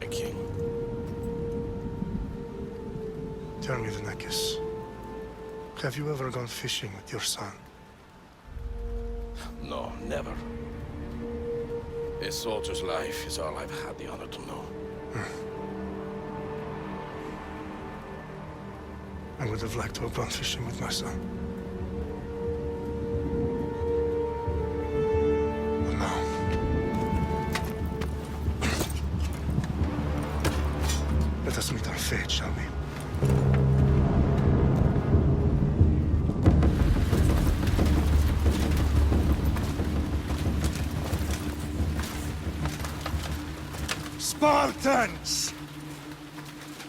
King. Tell me, Venekis, have you ever gone fishing with your son? No, never. A soldier's life is all I've had the honor to know. I would have liked to have gone fishing with my son. But no. Let us meet our fate, shall we? Spartans!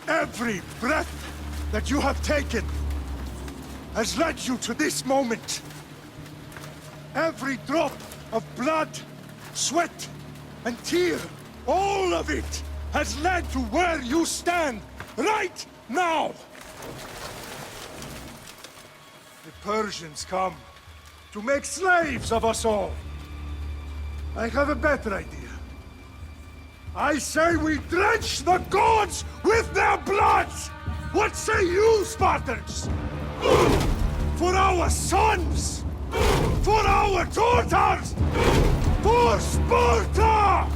Every breath that you have taken has led you to this moment. Every drop of blood, sweat, and tear, all of it has led to where you stand right now. The Persians come to make slaves of us all. I have a better idea. I say we drench the gods with their blood! What say you, Spartans? For our sons! For our daughters! For Sparta!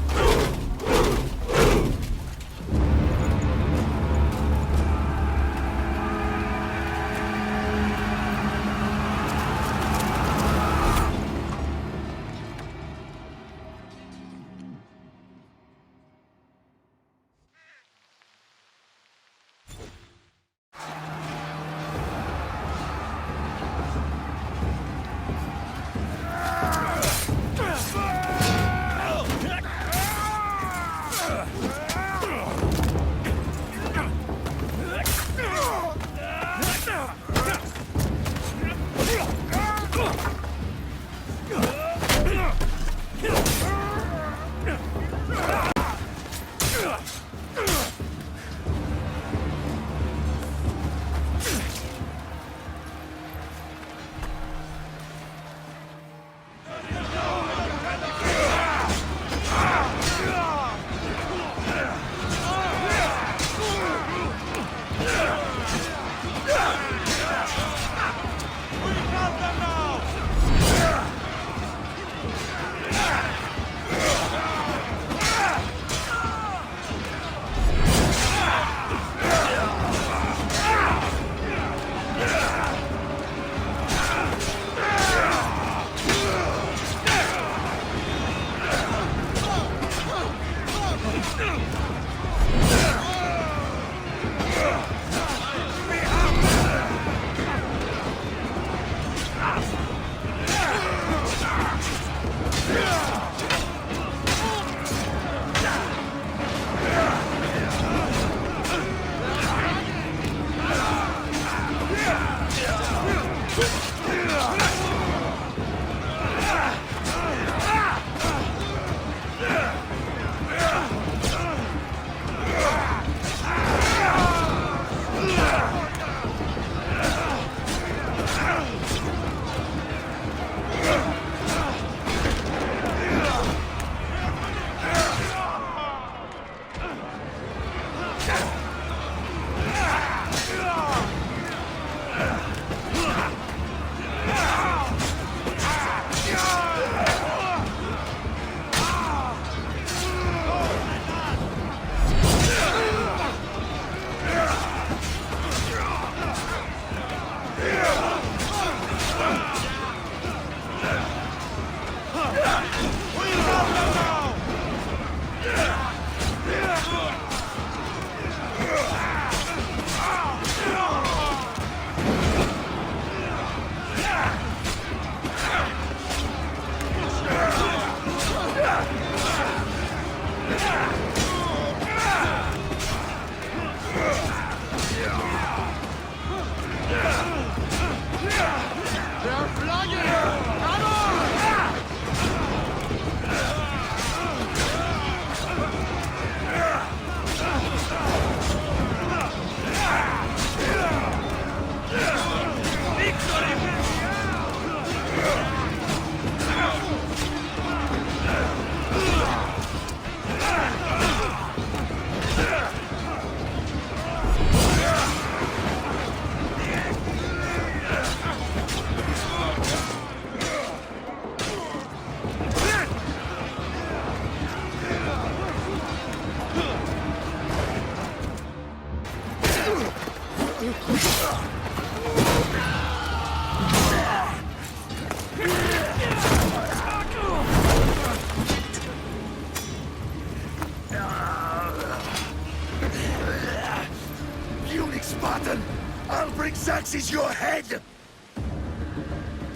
Xerxes your head!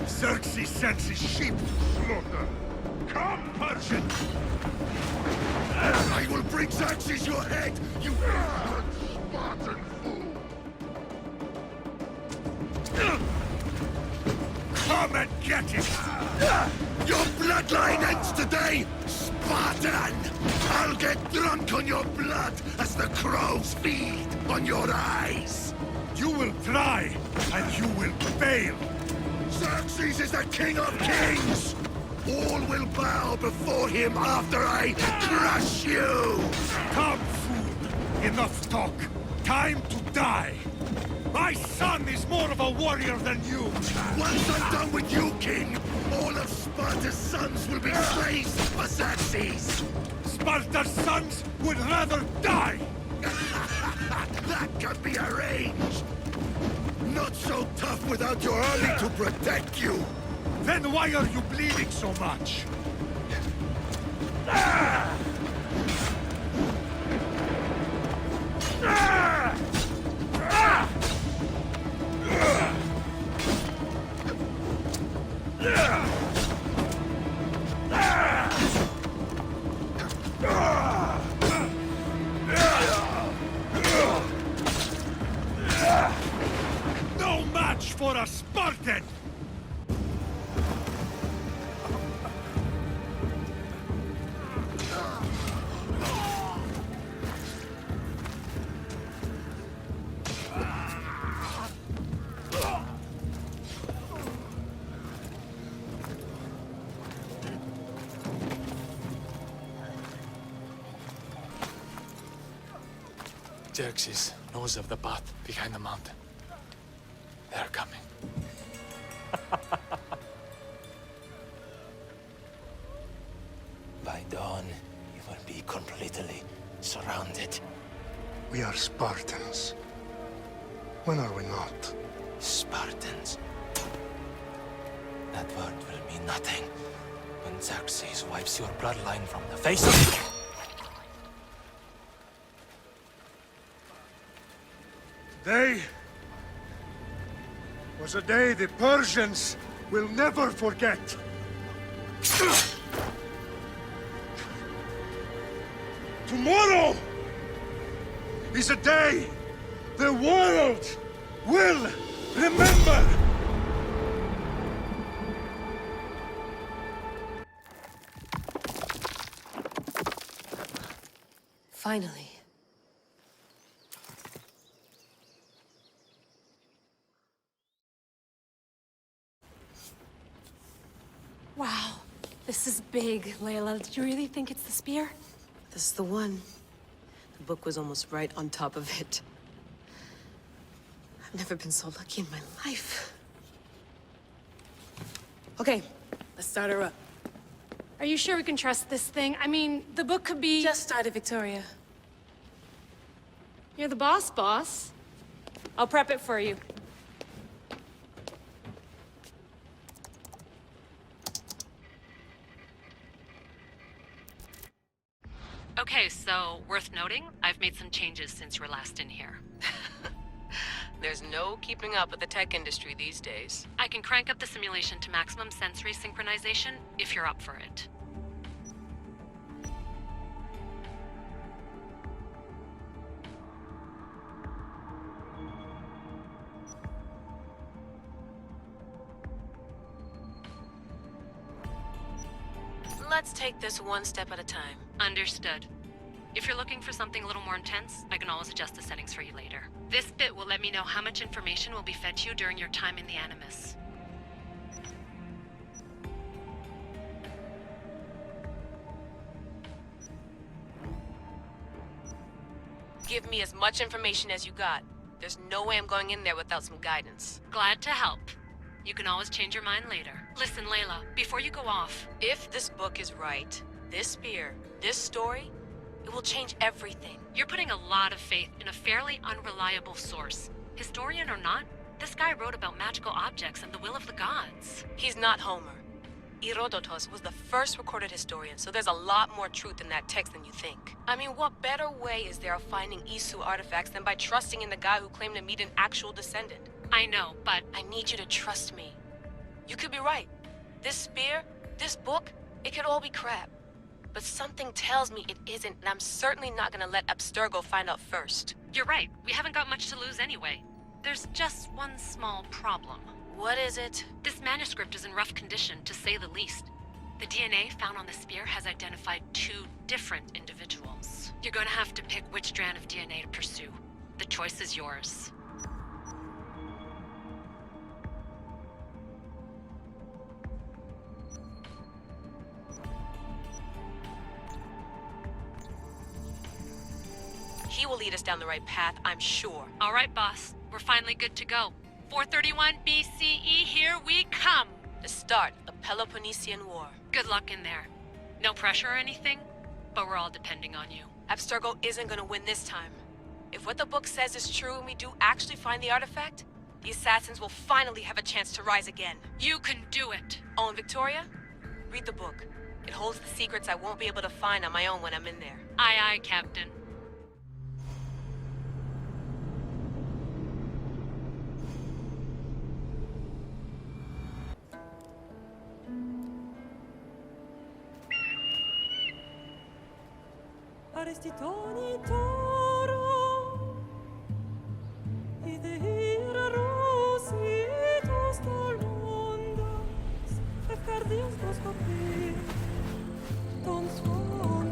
Xerxes sends his sheep to slaughter. Come, Persian! I will bring Xerxes your head, you ignorant Spartan fool! Come and get him! Your bloodline ends today, Spartan! I'll get drunk on your blood as the crows feed on your eyes! You will try, and you will fail! Xerxes is the king of kings! All will bow before him after I crush you! Come, fool! Enough talk! Time to die! My son is more of a warrior than you! Once I'm done with you, king, all of Sparta's sons will be slaves for Xerxes! Sparta's sons would rather die! That can be arranged! Not so tough without your army to protect you! Then why are you bleeding so much? No match for a Spartan! Xerxes knows of the path behind the mountain. They're coming. By dawn, you will be completely surrounded. We are Spartans. When are we not? Spartans. That word will mean nothing when Xerxes wipes your bloodline from the face of... Today was a day the Persians will never forget. Tomorrow is a day the world will remember. Finally. Wow, this is big, Layla. Did you really think it's the spear? This is the one. The book was almost right on top of it. I've never been so lucky in my life. Okay, let's start her up. Are you sure we can trust this thing? I mean, the book could be... Just started, Victoria. You're the boss. I'll prep it for you. Okay, so worth noting, I've made some changes since you were last in here. There's no keeping up with the tech industry these days. I can crank up the simulation to maximum sensory synchronization if you're up for it. Let's take this one step at a time. Understood. If you're looking for something a little more intense, I can always adjust the settings for you later. This bit will let me know how much information will be fed to you during your time in the Animus. Give me as much information as you got. There's no way I'm going in there without some guidance. Glad to help. You can always change your mind later. Listen, Layla, before you go off... If this book is right, this spear, this story, it will change everything. You're putting a lot of faith in a fairly unreliable source. Historian or not, this guy wrote about magical objects and the will of the gods. He's not Homer. Herodotus was the first recorded historian, so there's a lot more truth in that text than you think. I mean, what better way is there of finding Isu artifacts than by trusting in the guy who claimed to meet an actual descendant? I know, but I need you to trust me. You could be right. This spear, this book, it could all be crap. But something tells me it isn't, and I'm certainly not gonna let Abstergo find out first. you're right. We haven't got much to lose anyway. There's just one small problem. What is it? This manuscript is in rough condition, to say the least. The DNA found on the spear has identified 2 different individuals. You're gonna have to pick which strand of DNA to pursue. The choice is yours. He will lead us down the right path, I'm sure. All right, boss. We're finally good to go. 431 BCE, here we come! The start of Peloponnesian War. Good luck in there. No pressure or anything, but we're all depending on you. Abstergo isn't gonna win this time. If what the book says is true and we do actually find the artifact, the assassins will finally have a chance to rise again. You can do it! Oh, and Victoria? Read the book. It holds the secrets I won't be able to find on my own when I'm in there. Aye, aye, Captain. Arrestitoni toro, idehira rositos tolmondas, efcardios dos copir, ton suon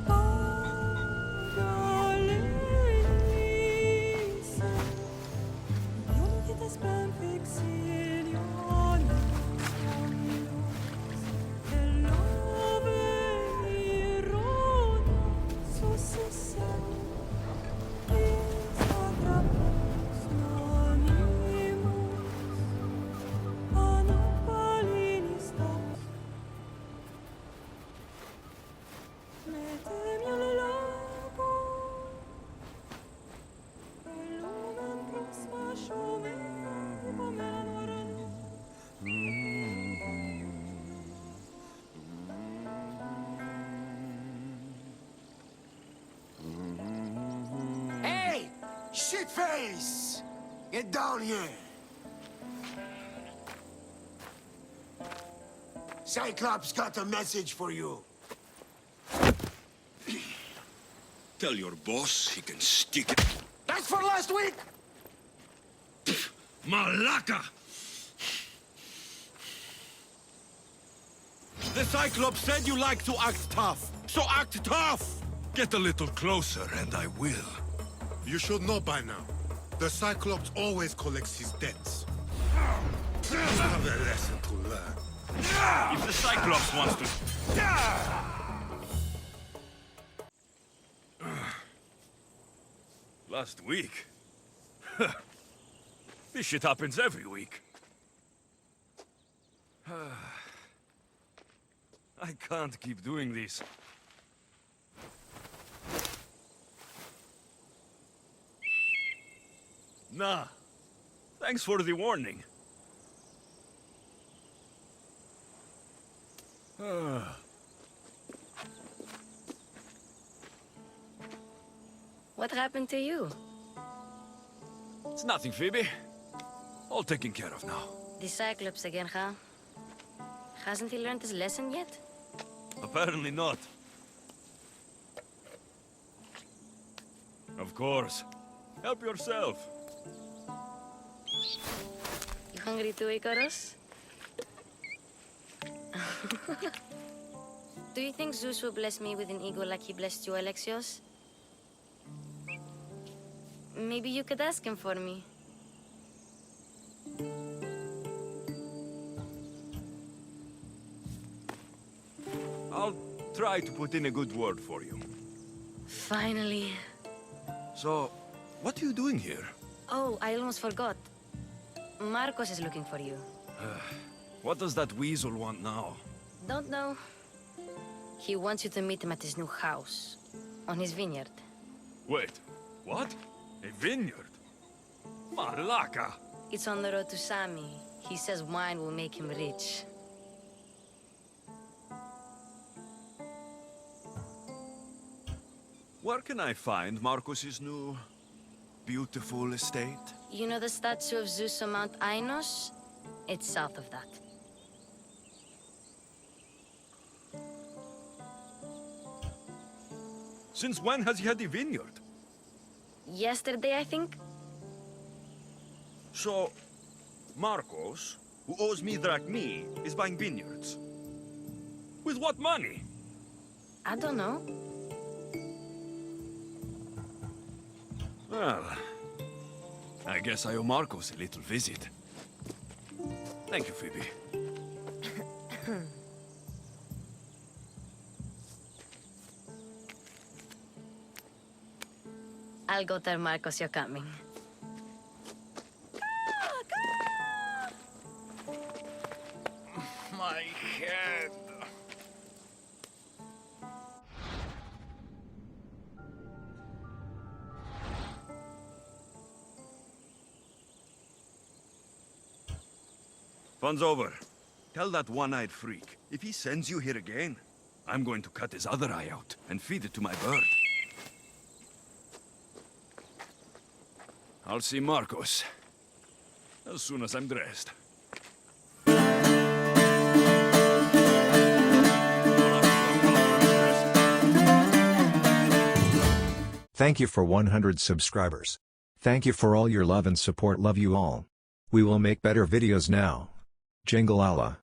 Pagalenisa, ionidites ben fixilioni. Hey! Shitface! Get down here! Cyclops got a message for you. Tell your boss he can stick it. That's for last week! Malaka! The Cyclops said you like to act tough, so act tough! Get a little closer and I will. You should know by now. The Cyclops always collects his debts. You have a lesson to learn. If the Cyclops wants to... Last week? This shit happens every week. I can't keep doing this. Nah. Thanks for the warning. What happened to you? It's nothing, Phoebe. All taken care of now. The Cyclops again, huh? Hasn't he learned his lesson yet? Apparently not. Of course. Help yourself. You hungry too, Icarus? Do you think Zeus will bless me with an ego like he blessed you, Alexios? Maybe you could ask him for me. I'll try to put in a good word for you. Finally. So, what are you doing here? Oh, I almost forgot. Marcos is looking for you. What does that weasel want now? Don't know. He wants you to meet him at his new house. On his vineyard. Wait, what? A vineyard? Malaka! It's on the road to Sami. He says wine will make him rich. Where can I find Marcos's new, beautiful estate? You know the statue of Zeus on Mount Ainos? It's south of that. Since when has he had a vineyard? Yesterday, I think? So, Marcos, who owes me drachmi, is buying vineyards. With what money? I don't know. Well, I guess I owe Marcos a little visit. Thank you, Phoebe. I'll go tell Marcos you're coming. My head. Fun's over. Tell that one-eyed freak, if he sends you here again, I'm going to cut his other eye out and feed it to my bird. I'll see Marcos as soon as I'm dressed. Thank you for 100 subscribers. Thank you for all your love and support. Love you all. We will make better videos now. Jingle Allah.